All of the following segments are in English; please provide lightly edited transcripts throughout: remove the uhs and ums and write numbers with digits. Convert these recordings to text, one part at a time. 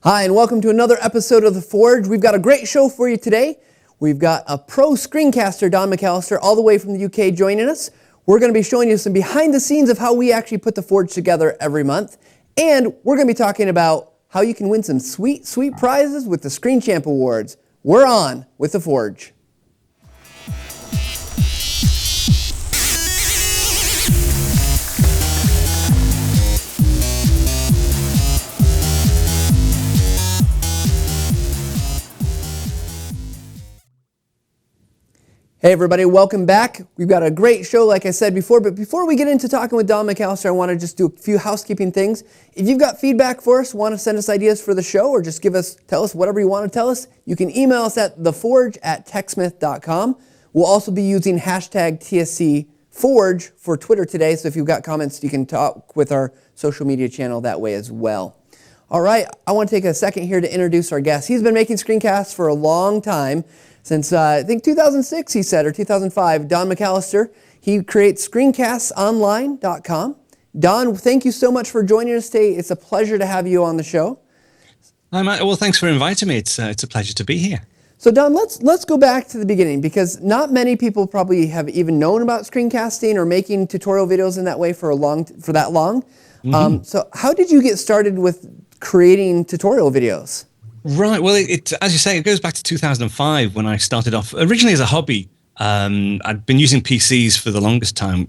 Hi, and welcome to another episode of The Forge. We've got a great show for you today. We've got a pro screencaster, Don McAlister, all the way from the UK joining us. We're going to be showing you some behind the scenes of how we actually put The Forge together every month. And we're going to be talking about how you can win some sweet, sweet prizes with the ScreenChamp Awards. We're on with The Forge. Hey everybody, welcome back. We've got a great show like I said before, but before we get into talking with Don McAlister, I want to just do a few housekeeping things. If you've got feedback for us, want to send us ideas for the show, or just tell us whatever you want to tell us, you can email us at theforge@techsmith.com. We'll also be using hashtag TSCForge for Twitter today, so if you've got comments, you can talk with our social media channel that way as well. All right, I want to take a second here to introduce our guest. He's been making screencasts for a long time. Since I think 2006, he said, or 2005, Don McAlister. He creates screencastsonline.com. Don, thank you so much for joining us today. It's a pleasure to have you on the show. Hi, Matt. Well, thanks for inviting me. It's a pleasure to be here. So, Don, let's go back to the beginning, because not many people probably have even known about screencasting or making tutorial videos in that way for that long. Mm-hmm. So, how did you get started with creating tutorial videos? Right. Well, as you say, it goes back to 2005 when I started off originally as a hobby. I'd been using PCs for the longest time,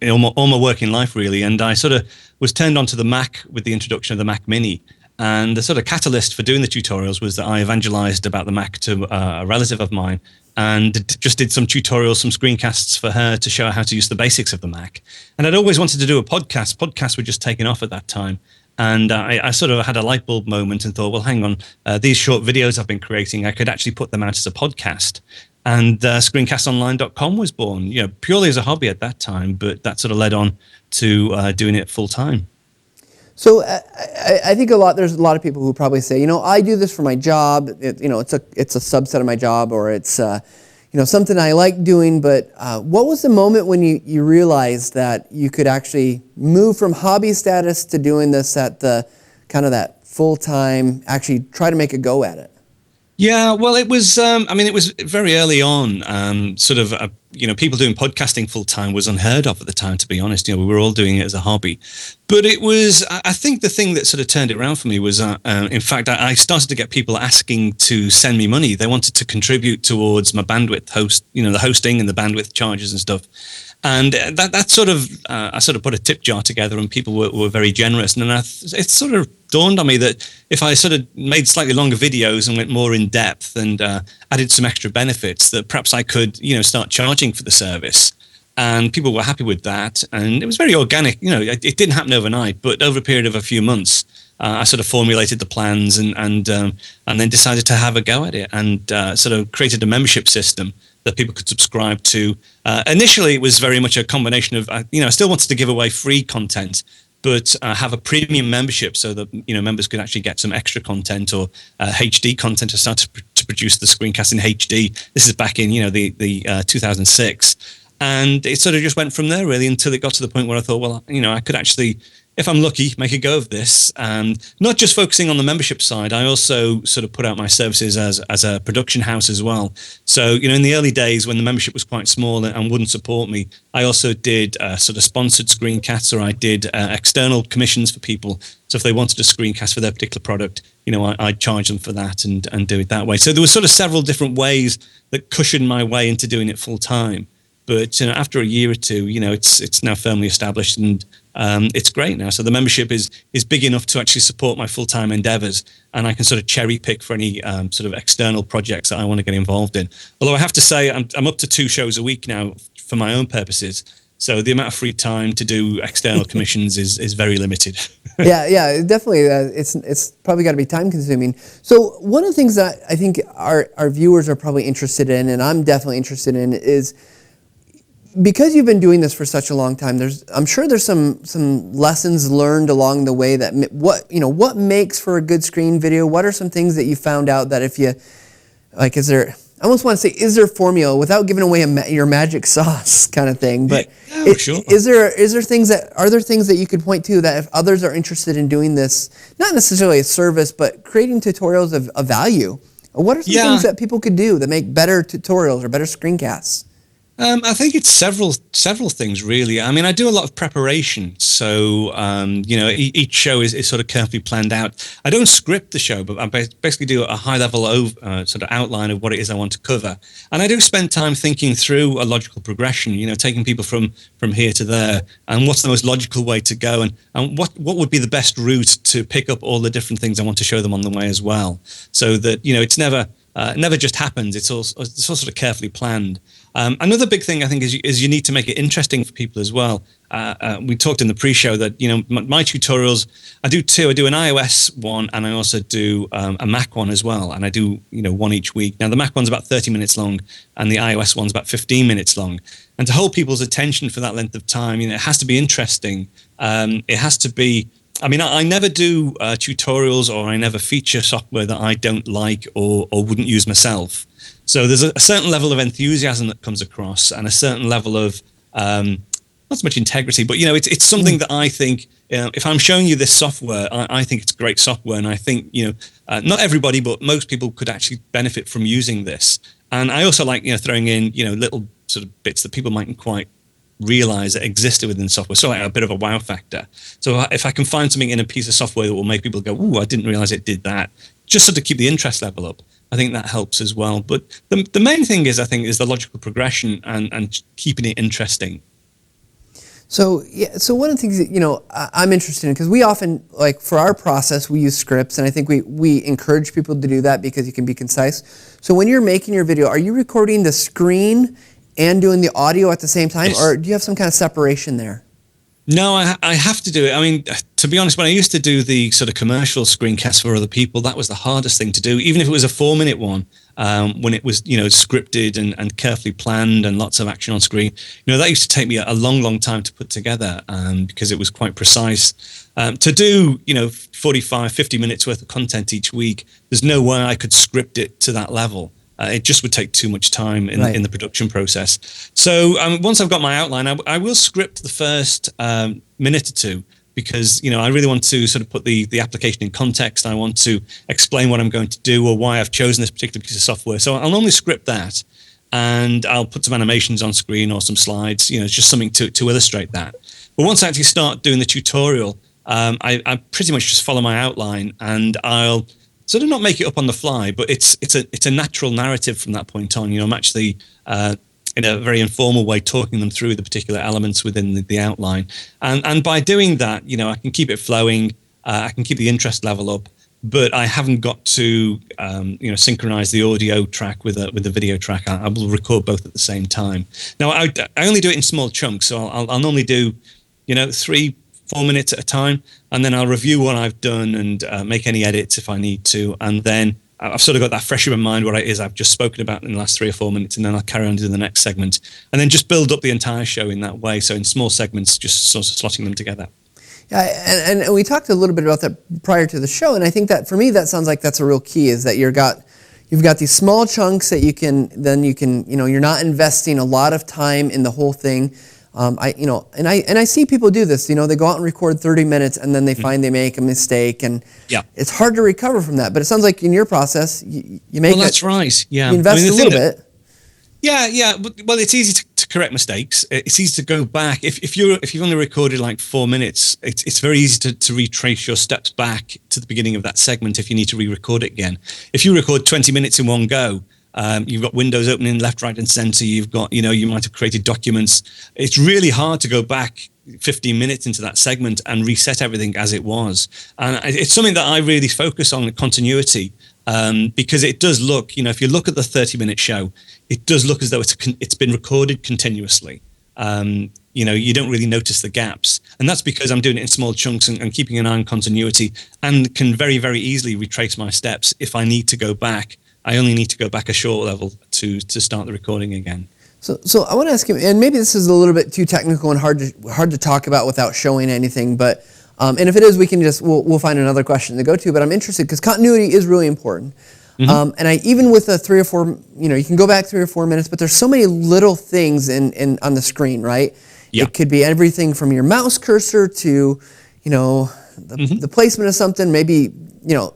all my working life really. And I sort of was turned onto the Mac with the introduction of the Mac Mini. And the sort of catalyst for doing the tutorials was that I evangelized about the Mac to a relative of mine and just did some tutorials, some screencasts for her to show her how to use the basics of the Mac. And I'd always wanted to do a podcast. Podcasts were just taking off at that time. And I sort of had a light bulb moment and thought, well, hang on, these short videos I've been creating, I could actually put them out as a podcast. And screencastsonline.com was born, purely as a hobby at that time, but that sort of led on to doing it full time. So I think there's a lot of people who probably say, I do this for my job. It's a subset of my job, or it's something I like doing. But what was the moment when you realized that you could actually move from hobby status to doing this at the kind of that full time, actually try to make a go at it? Yeah, well, it was. It was very early on. People doing podcasting full time was unheard of at the time. To be honest, we were all doing it as a hobby. But it was. I think the thing that sort of turned it around for me was, in fact, I started to get people asking to send me money. They wanted to contribute towards my bandwidth the hosting and the bandwidth charges and stuff. And that sort of, I sort of put a tip jar together, and people were very generous. And then it sort of dawned on me that if I sort of made slightly longer videos and went more in depth and added some extra benefits, that perhaps I could, start charging for the service. And people were happy with that. And it was very organic. It didn't happen overnight, but over a period of a few months, I sort of formulated the plans and then decided to have a go at it and sort of created a membership system that people could subscribe to. Initially, it was very much a combination of, I still wanted to give away free content, but have a premium membership so that, members could actually get some extra content or HD content. I started to produce the screencast in HD. This is back in, the 2006. And it sort of just went from there, really, until it got to the point where I thought, well, I could actually, if I'm lucky, make a go of this. And not just focusing on the membership side, I also sort of put out my services as a production house as well. So, in the early days when the membership was quite small and wouldn't support me, I also did sort of sponsored screencasts, or I did external commissions for people. So if they wanted a screencast for their particular product, I'd charge them for that and do it that way. So there were sort of several different ways that cushioned my way into doing it full time. But after a year or two, it's now firmly established, and it's great now. So the membership is big enough to actually support my full-time endeavors, and I can sort of cherry pick for any sort of external projects that I want to get involved in. Although I have to say I'm up to 2 shows a week now for my own purposes. So the amount of free time to do external commissions is very limited. Yeah, definitely. It's probably got to be time consuming. So one of the things that I think our viewers are probably interested in, and I'm definitely interested in, is because you've been doing this for such a long time, I'm sure there's some lessons learned along the way that what makes for a good screen video. What are some things that you found out that if you is there I almost want to say, is there a formula without giving away your magic sauce kind of thing? But yeah, sure. Are there things that you could point to that if others are interested in doing this, not necessarily a service, but creating tutorials of value? What are some things that people could do that make better tutorials or better screencasts? I think it's several things, really. I mean, I do a lot of preparation. So, each show is sort of carefully planned out. I don't script the show, but I basically do a high-level sort of outline of what it is I want to cover. And I do spend time thinking through a logical progression, taking people from here to there, and what's the most logical way to go, and what would be the best route to pick up all the different things I want to show them on the way as well. So that, it's never just happens. It's all sort of carefully planned. Another big thing I think is you need to make it interesting for people as well. We talked in the pre-show that my tutorials, I do two. I do an iOS one and I also do a Mac one as well. And I do one each week. Now the Mac one's about 30 minutes long and the iOS one's about 15 minutes long. And to hold people's attention for that length of time, it has to be interesting. It has to be. I mean, I never do tutorials or I never feature software that I don't like or wouldn't use myself. So there's a certain level of enthusiasm that comes across and a certain level of, not so much integrity, but, it's something that I think, if I'm showing you this software, I think it's great software. And I think, not everybody, but most people could actually benefit from using this. And I also like, throwing in, little sort of bits that people mightn't quite realize that existed within software, so like a bit of a wow factor. So if I can find something in a piece of software that will make people go, "Ooh, I didn't realize it did that," just sort of keep the interest level up, I think that helps as well. But the main thing is, I think, is the logical progression and keeping it interesting. So one of the things that I'm interested in, because we often, like for our process, we use scripts, and I think we encourage people to do that because you can be concise. So when you're making your video, are you recording the screen and doing the audio at the same time, or do you have some kind of separation there? No, I have to do it. I mean, to be honest, when I used to do the sort of commercial screencasts for other people, that was the hardest thing to do. Even if it was a 4-minute one, when it was, scripted and carefully planned and lots of action on screen, that used to take me a long, long time to put together because it was quite precise. To do, 45, 50 minutes worth of content each week, there's no way I could script it to that level. It just would take too much time in the production process. So once I've got my outline, I will script the first minute or two because, I really want to sort of put the application in context. I want to explain what I'm going to do or why I've chosen this particular piece of software. So I'll normally script that and I'll put some animations on screen or some slides, just something to illustrate that. But once I actually start doing the tutorial, I pretty much just follow my outline and I'll sort of not make it up on the fly, but it's a natural narrative from that point on. I'm actually in a very informal way talking them through the particular elements within the outline, and by doing that, I can keep it flowing. I can keep the interest level up, but I haven't got to synchronize the audio track with the video track. I will record both at the same time. Now I only do it in small chunks, so I'll normally do 3-4 minutes at a time, and then I'll review what I've done and make any edits if I need to, and then I've sort of got that fresh in my mind what it is I've just spoken about in the last 3 or 4 minutes, and then I'll carry on to the next segment, and then just build up the entire show in that way, so in small segments, just sort of slotting them together. Yeah, and we talked a little bit about that prior to the show, and I think that for me that sounds like that's a real key, is that you've got these small chunks that you can you're not investing a lot of time in the whole thing. I see people do this. They go out and record 30 minutes, and then they find they make a mistake, and it's hard to recover from that. But it sounds like in your process, you make. Well, that's right. Yeah, you invest a little bit. Yeah. Well, it's easy to correct mistakes. It's easy to go back. If you've only recorded like 4 minutes, it's very easy to retrace your steps back to the beginning of that segment if you need to re-record it again. If you record 20 minutes in one go. You've got windows opening left, right, and center. You've got, you might have created documents. It's really hard to go back 15 minutes into that segment and reset everything as it was. And it's something that I really focus on, the continuity, because it does look, if you look at the 30-minute show, it does look as though it's been recorded continuously. You don't really notice the gaps. And that's because I'm doing it in small chunks and keeping an eye on continuity, and can very, very easily retrace my steps if I need to go back. I only need to go back a short level to start the recording again. So I want to ask you, and maybe this is a little bit too technical and hard to talk about without showing anything, but and if it is, we'll find another question to go to. But I'm interested because continuity is really important. And even with a 3 or 4, you can go back 3 or 4 minutes, but there's so many little things in on the screen, right? Yeah. It could be everything from your mouse cursor to, the placement of something, maybe,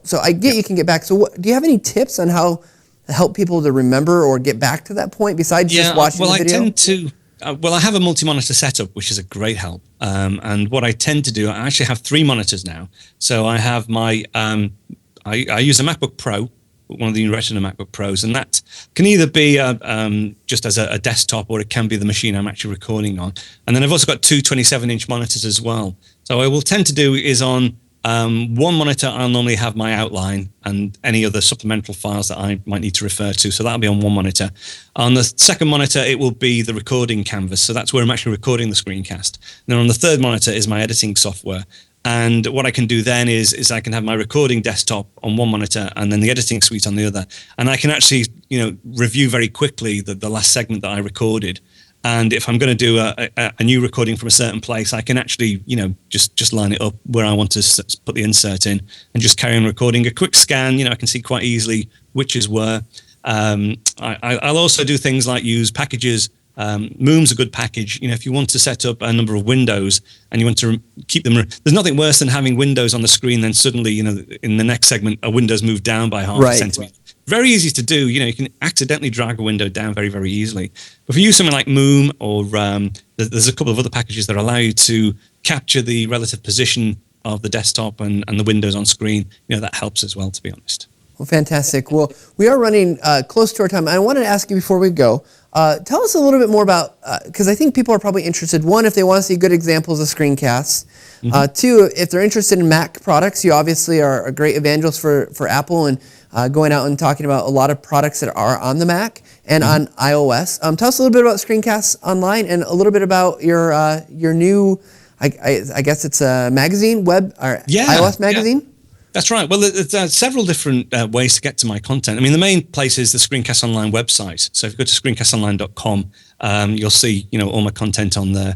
so I get you can get back. So do you have any tips on how to help people to remember or get back to that point besides just watching the video? I tend to, I have a multi-monitor setup, which is a great help. And what I tend to do, I actually have 3 monitors now. So I have my, I use a MacBook Pro, one of the Retina MacBook Pros, and that can either be just as a desktop, or it can be the machine I'm actually recording on. And then I've also got 2 27-inch monitors as well. So what I will tend to do is on one monitor, I'll normally have my outline and any other supplemental files that I might need to refer to. So that'll be on one monitor. On the second monitor, it will be the recording canvas. So that's where I'm actually recording the screencast. And then on the third monitor is my editing software. And what I can do then is I can have my recording desktop on one monitor and then the editing suite on the other. And I can actually, review very quickly the last segment that I recorded. And if I'm going to do a new recording from a certain place, I can actually, just line it up where I want to put the insert in and just carry on recording. A quick scan, I can see quite easily which is where. I'll also do things like use packages. Moom's a good package. If you want to set up a number of windows and you want to keep them, there's nothing worse than having windows on the screen. Then suddenly, in the next segment, a window's moved down by half a centimeter. Very easy to do. You can accidentally drag a window down very, very easily. But if you use something like Moom, or there's a couple of other packages that allow you to capture the relative position of the desktop and the windows on screen, that helps as well, to be honest. Well, fantastic. Well, we are running close to our time. I wanted to ask you before we go, tell us a little bit more about, because I think people are probably interested, one, if they want to see good examples of screencasts. Two, if they're interested in Mac products, you obviously are a great evangelist for Apple and going out and talking about a lot of products that are on the Mac and on iOS. Tell us a little bit about Screencasts Online and a little bit about your new, I guess it's a magazine, web or iOS magazine? Yeah. That's right. Well, there's several different ways to get to my content. I mean, the main place is the Screencast Online website. So if you go to screencastsonline.com, you'll see, all my content on there.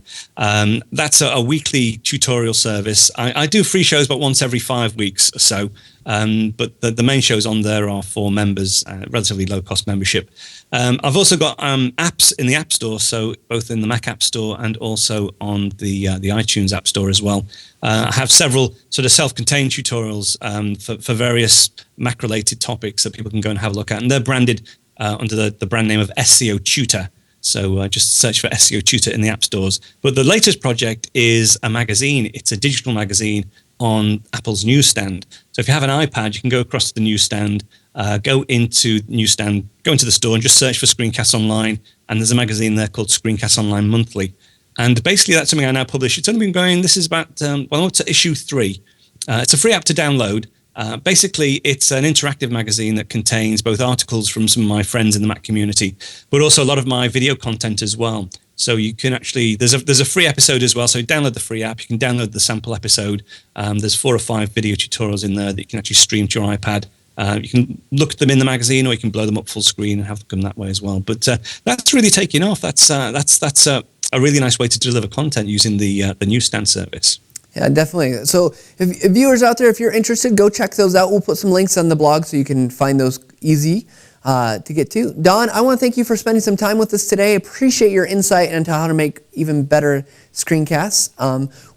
That's a weekly tutorial service. I do free shows about once every 5 weeks or so. But the main shows on there are for members, relatively low cost membership. I've also got apps in the App Store, so both in the Mac App Store and also on the iTunes App Store as well. I have several sort of self-contained tutorials for various Mac-related topics that people can go and have a look at, and they're branded under the brand name of SCOTutor. So just search for SCOTutor in the app stores. But the latest project is a magazine. It's a digital magazine on Apple's Newstand. So if you have an iPad, you can go across to the Newstand, go into the store and just search for Screencasts Online. And there's a magazine there called ScreenCastsOnline Monthly. And basically that's something I now publish. It's only been going, this is about, I'm up to issue 3. It's a free app to download. Basically, it's an interactive magazine that contains both articles from some of my friends in the Mac community, but also a lot of my video content as well. So you can actually, there's a free episode as well. So you download the free app, you can download the sample episode. There's 4 or 5 video tutorials in there that you can actually stream to your iPad. You can look at them in the magazine, or you can blow them up full screen and have them that way as well. But that's really taking off. That's a really nice way to deliver content using the Newstand service. Yeah, definitely. So if viewers out there, if you're interested, go check those out. We'll put some links on the blog so you can find those easy to get to. Don, I want to thank you for spending some time with us today. Appreciate your insight into how to make even better screencasts.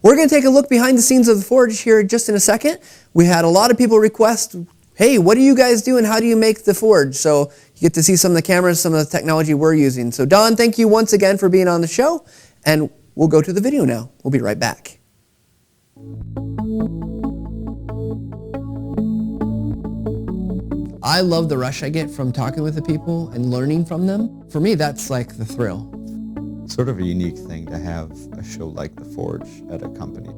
We're going to take a look behind the scenes of the Forge here just in a second. We had a lot of people request, hey, what do you guys do and how do you make the Forge? So you get to see some of the cameras, some of the technology we're using. So Don, thank you once again for being on the show, and we'll go to the video now. We'll be right back. I love the rush I get from talking with the people and learning from them. For me, that's like the thrill. Sort of a unique thing to have a show like The Forge at a company.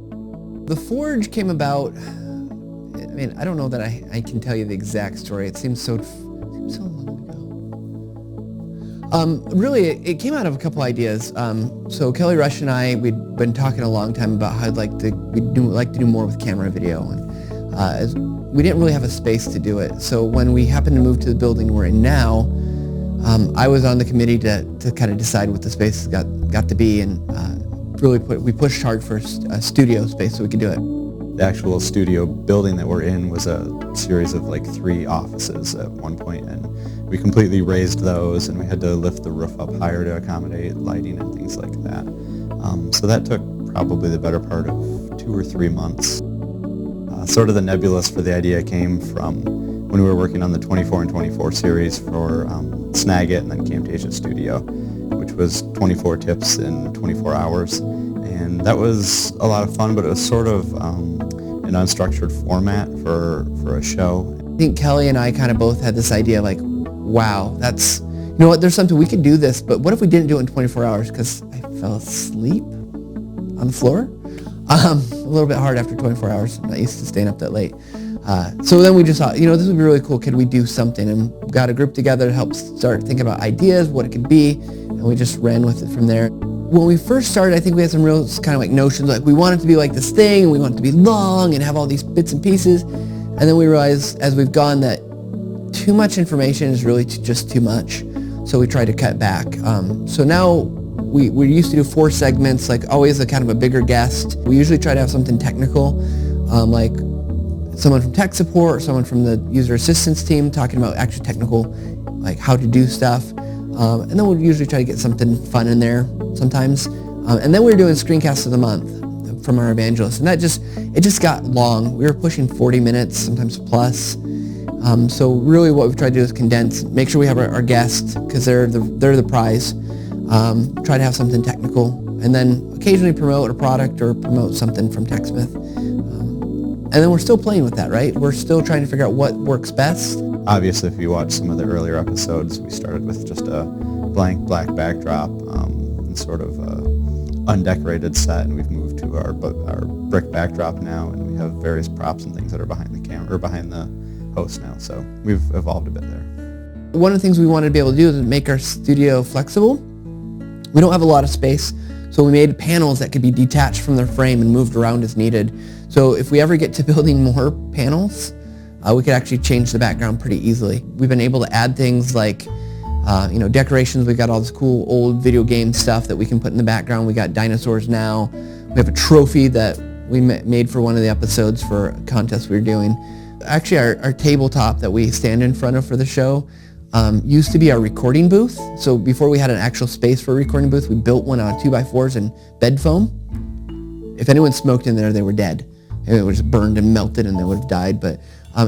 The Forge came about, I mean, I don't know that I can tell you the exact story. It seems so long ago. Really, it came out of a couple ideas. So Kelly Rush and I, we'd been talking a long time about how we'd like to do more with camera video, and we didn't really have a space to do it. So when we happened to move to the building we're in now, I was on the committee to kind of decide what the space got to be, and we pushed hard for a studio space so we could do it. The actual studio building that we're in was a series of like 3 offices at one point, and we completely raised those, and we had to lift the roof up higher to accommodate lighting and things like that. So that took probably the better part of 2 or 3 months. Sort of the nebulous for the idea came from when we were working on the 24 and 24 series for Snagit and then Camtasia Studio, which was 24 tips in 24 hours. And that was a lot of fun, but it was sort of an unstructured format for a show. I think Kelly and I kind of both had this idea like, wow, that's, you know what, there's something, we could do this, but what if we didn't do it in 24 hours? Because I fell asleep on the floor. A little bit hard after 24 hours. I'm not used to staying up that late. So then we just thought, this would be really cool. Could we do something? And we got a group together to help start thinking about ideas, what it could be, and we just ran with it from there. When we first started, I think we had some real kind of like notions, like we want it to be like this thing, and we want it to be long and have all these bits and pieces. And then we realized as we've gone that too much information is really just too much. So we tried to cut back. So now we used to do 4 segments, like always a kind of a bigger guest. We usually try to have something technical, like someone from tech support or someone from the user assistance team talking about actually technical, like how to do stuff. And then we'll usually try to get something fun in there sometimes. And then we were doing screencasts of the month from our evangelists. And it just got long. We were pushing 40 minutes, sometimes plus. So really what we've tried to do is condense, make sure we have our guests, because they're the prize. Try to have something technical, and then occasionally promote a product or promote something from TechSmith. And then we're still playing with that, right? We're still trying to figure out what works best. Obviously, if you watch some of the earlier episodes, we started with just a blank black backdrop and sort of undecorated set, and we've moved to our brick backdrop now, and we have various props and things that are behind the camera or behind the host now. So we've evolved a bit there. One of the things we wanted to be able to do is make our studio flexible. We don't have a lot of space, so we made panels that could be detached from their frame and moved around as needed. So if we ever get to building more panels, we could actually change the background pretty easily. We've been able to add things like, decorations. We've got all this cool old video game stuff that we can put in the background. We got dinosaurs now. We have a trophy that we made for one of the episodes for a contest we were doing. Actually, our tabletop that we stand in front of for the show used to be our recording booth. So before we had an actual space for a recording booth, we built one out of 2x4s and bed foam. If anyone smoked in there, they were dead. It was burned and melted and they would have died. But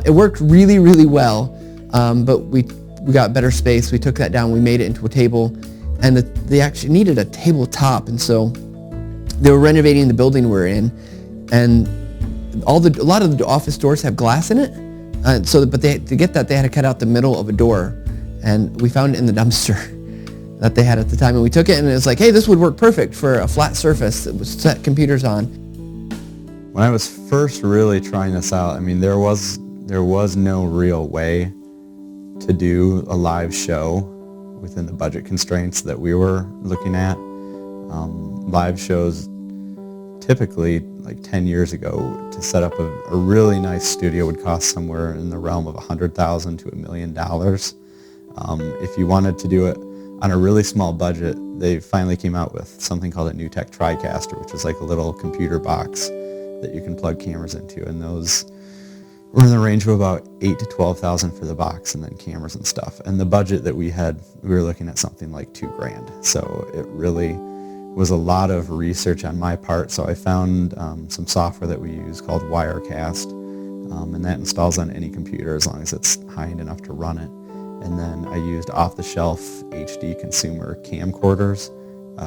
it worked really, really well. But we got better space. We took that down. We made it into a table. And they actually needed a tabletop. And so they were renovating the building we're in. And a lot of the office doors have glass in it. But to get that, they had to cut out the middle of a door. And we found it in the dumpster that they had at the time. And we took it, and it was like, hey, this would work perfect for a flat surface that was set computers on. When I was first really trying this out, I mean, there was no real way to do a live show within the budget constraints that we were looking at. Live shows typically, like 10 years ago, to set up a really nice studio would cost somewhere in the realm of $100,000 to $1 million. If you wanted to do it on a really small budget, they finally came out with something called a NewTek TriCaster, which is like a little computer box that you can plug cameras into, and those were in the range of about $8,000 to $12,000 for the box, and then cameras and stuff. And the budget that we had, we were looking at something like $2,000. So it really was a lot of research on my part. So I found some software that we use called Wirecast, and that installs on any computer as long as it's high-end enough to run it. And then I used off-the-shelf HD consumer camcorders,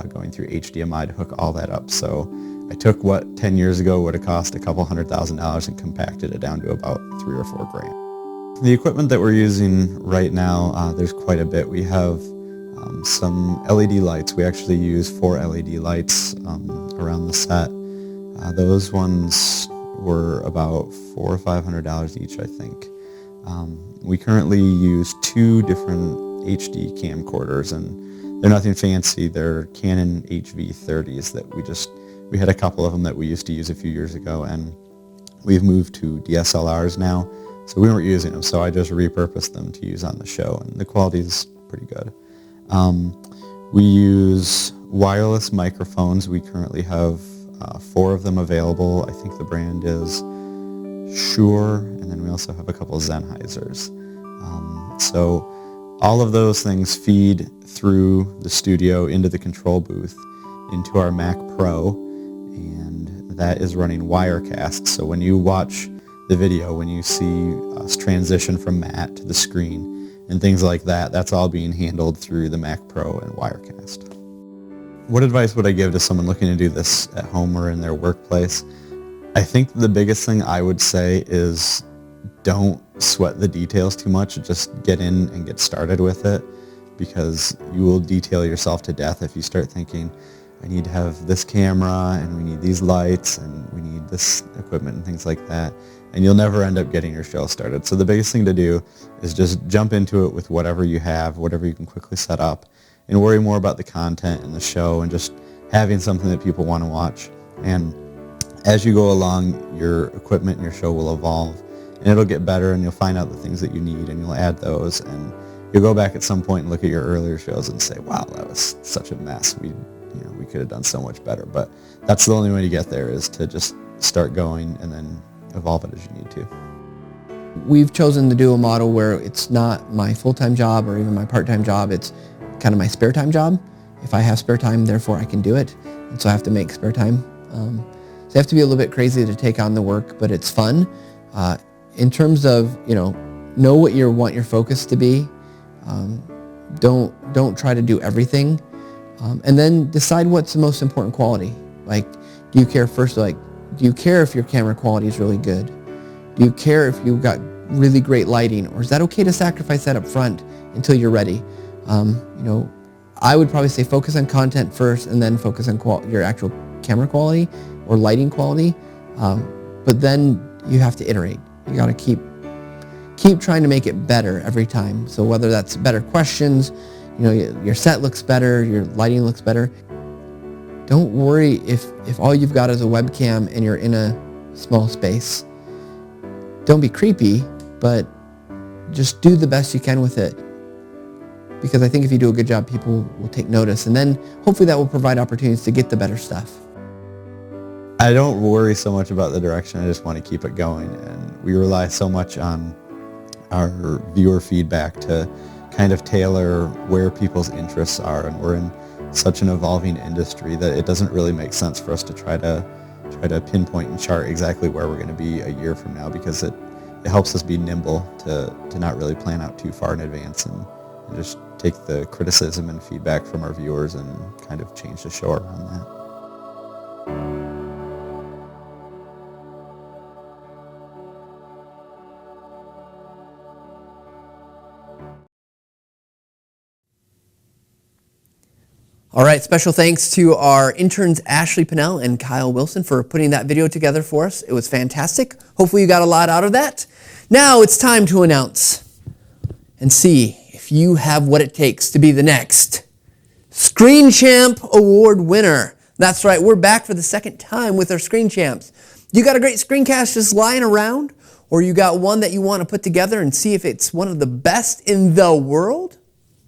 going through HDMI to hook all that up. So I took what 10 years ago would have cost a couple $100,000 and compacted it down to about $3,000 or $4,000. The equipment that we're using right now, there's quite a bit. We have some LED lights. We actually use 4 LED lights around the set. Those ones were about $400 or $500 each, I think. We currently use 2 different HD camcorders, and they're nothing fancy. They're Canon HV30s that we had a couple of them that we used to use a few years ago, and we've moved to DSLRs now, so we weren't using them, so I just repurposed them to use on the show, and the quality is pretty good. We use wireless microphones. We currently have 4 of them available. I think the brand is Shure, and then we also have a couple of Sennheisers. So all of those things feed through the studio into the control booth, into our Mac Pro, and that is running Wirecast. So when you watch the video, when you see us transition from Matt to the screen and things like that, that's all being handled through the Mac Pro and Wirecast. What advice would I give to someone looking to do this at home or in their workplace? I think the biggest thing I would say is don't sweat the details too much. Just get in and get started with it, because you will detail yourself to death if you start thinking, I need to have this camera and we need these lights and we need this equipment and things like that. And you'll never end up getting your show started. So the biggest thing to do is just jump into it with whatever you have, whatever you can quickly set up, and worry more about the content and the show and just having something that people want to watch. And as you go along, your equipment and your show will evolve, and it'll get better, and you'll find out the things that you need, and you'll add those, and you'll go back at some point and look at your earlier shows and say, wow, that was such a mess. We could have done so much better. But that's the only way to get there, is to just start going and then evolve it as you need to. We've chosen to do a model where it's not my full-time job or even my part-time job. It's kind of my spare time job. If I have spare time, therefore I can do it. And so I have to make spare time. So you have to be a little bit crazy to take on the work, but it's fun. In terms of, know what you want your focus to be. Don't try to do everything. And then decide what's the most important quality. Like, do you care if your camera quality is really good? Do you care if you've got really great lighting? Or is that okay to sacrifice that up front until you're ready? I would probably say focus on content first and then focus on your actual camera quality or lighting quality. But then you have to iterate. You got to keep trying to make it better every time. So whether that's better questions, your set looks better, your lighting looks better. Don't worry if all you've got is a webcam and you're in a small space. Don't be creepy, but just do the best you can with it. Because I think if you do a good job, people will take notice, and then hopefully that will provide opportunities to get the better stuff. I don't worry so much about the direction. I just want to keep it going, and we rely so much on our viewer feedback to kind of tailor where people's interests are, and we're in such an evolving industry that it doesn't really make sense for us to try to pinpoint and chart exactly where we're going to be a year from now, because it helps us be nimble to not really plan out too far in advance and just take the criticism and feedback from our viewers and kind of change the show around that. All right, special thanks to our interns Ashley Pennell and Kyle Wilson for putting that video together for us. It was fantastic. Hopefully you got a lot out of that. Now it's time to announce and see if you have what it takes to be the next ScreenChamp Award winner. That's right, we're back for the second time with our ScreenChamps. You got a great screencast just lying around, or you got one that you want to put together and see if it's one of the best in the world?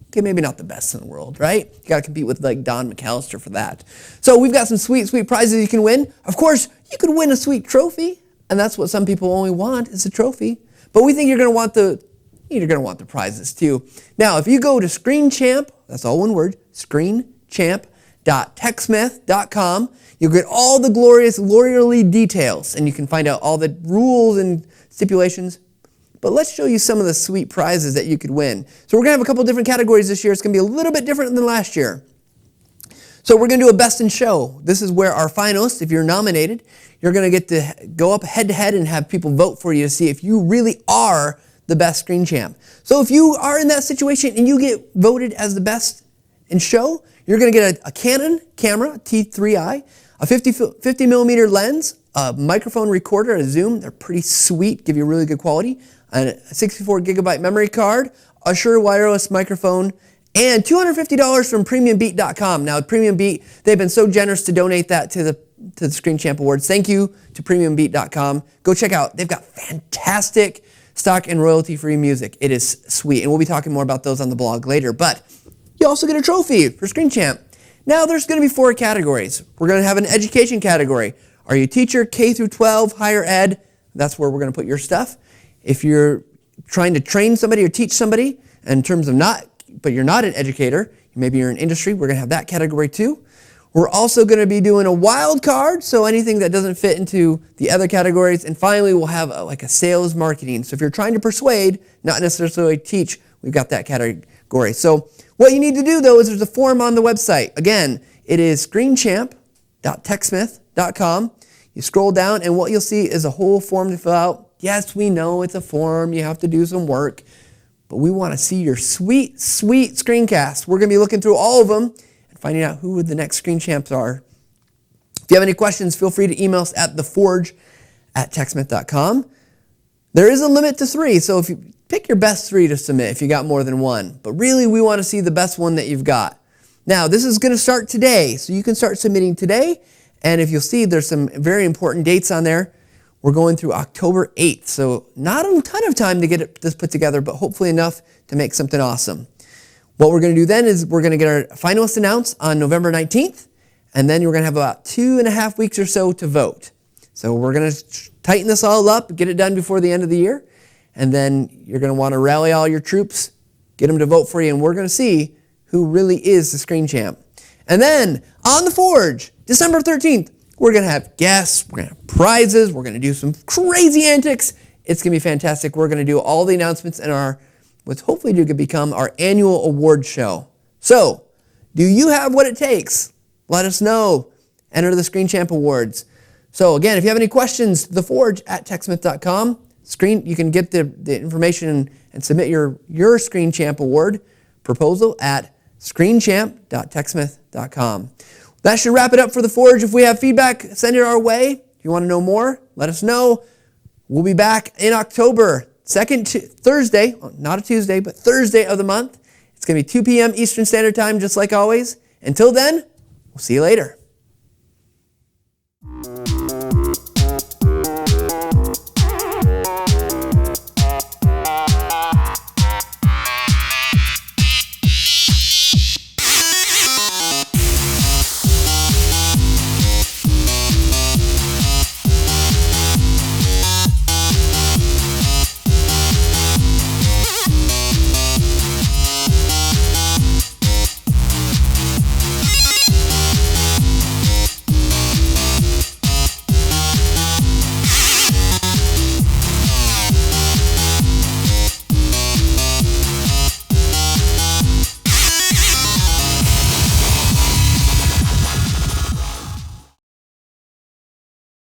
Okay, maybe not the best in the world, right? You got to compete with like Don McAllister for that. So we've got some sweet, sweet prizes you can win. Of course, you could win a sweet trophy, and that's what some people only want is a trophy. But we think you're going to want the prizes too. Now, if you go to ScreenChamp, that's all one word, ScreenChamp.techsmith.com, you'll get all the glorious lawyerly details, and you can find out all the rules and stipulations. But let's show you some of the sweet prizes that you could win. So we're going to have a couple different categories this year. It's going to be a little bit different than last year. So we're going to do a best in show. This is where our finalists, if you're nominated, you're going to get to go up head to head and have people vote for you to see if you really are the best screen champ. So if you are in that situation and you get voted as the best in show, you're going to get a Canon camera, T3i, a 50 millimeter lens, a microphone recorder, a Zoom. They're pretty sweet, give you really good quality. A 64 gigabyte memory card, a Shure wireless microphone, and $250 from PremiumBeat.com. Now, PremiumBeat, they've been so generous to donate that to the ScreenChamp Awards. Thank you to PremiumBeat.com. Go check out. They've got fantastic stock and royalty-free music. It is sweet, and we'll be talking more about those on the blog later. But you also get a trophy for ScreenChamp. Now, there's going to be 4 categories. We're going to have an education category. Are you a teacher, K through 12, higher ed? that's where we're going to put your stuff. If you're trying to train somebody or teach somebody in terms of but you're not an educator, maybe you're in industry, we're going to have that category too. We're also going to be doing a wild card, so anything that doesn't fit into the other categories. And finally, we'll have a sales marketing. So if you're trying to persuade, not necessarily teach, we've got that category. So what you need to do, though, is there's a form on the website. Again, it is screenchamp.techsmith.com. You scroll down, and what you'll see is a whole form to fill out. Yes, we know it's a form. You have to do some work. But we want to see your sweet, sweet screencasts. We're going to be looking through all of them and finding out who the next ScreenChamps are. If you have any questions, feel free to email us at theforge@techsmith.com. There is a limit to 3, so if you pick your best 3 to submit if you got more than one. But really, we want to see the best one that you've got. Now, this is going to start today, so you can start submitting today. And if you'll see, there's some very important dates on there. We're going through October 8th, so not a ton of time to get this put together, but hopefully enough to make something awesome. What we're going to do then is we're going to get our finalists announced on November 19th, and then we're going to have about 2.5 weeks or so to vote. So we're going to tighten this all up, get it done before the end of the year, and then you're going to want to rally all your troops, get them to vote for you, and we're going to see who really is the ScreenChamp. And then on the Forge, December 13th, we're going to have guests, we're going to have prizes, we're going to do some crazy antics. It's going to be fantastic. We're going to do all the announcements in what's hopefully going to become our annual award show. So, do you have what it takes? Let us know. Enter the ScreenChamp Awards. So again, if you have any questions, theforge@techsmith.com. You can get the information and submit your ScreenChamp Award proposal at screenchamp.techsmith.com. That should wrap it up for The Forge. If we have feedback, send it our way. If you want to know more, let us know. We'll be back in October, second Thursday, not a Tuesday, but Thursday of the month. It's going to be 2 p.m. Eastern Standard Time, just like always. Until then, we'll see you later.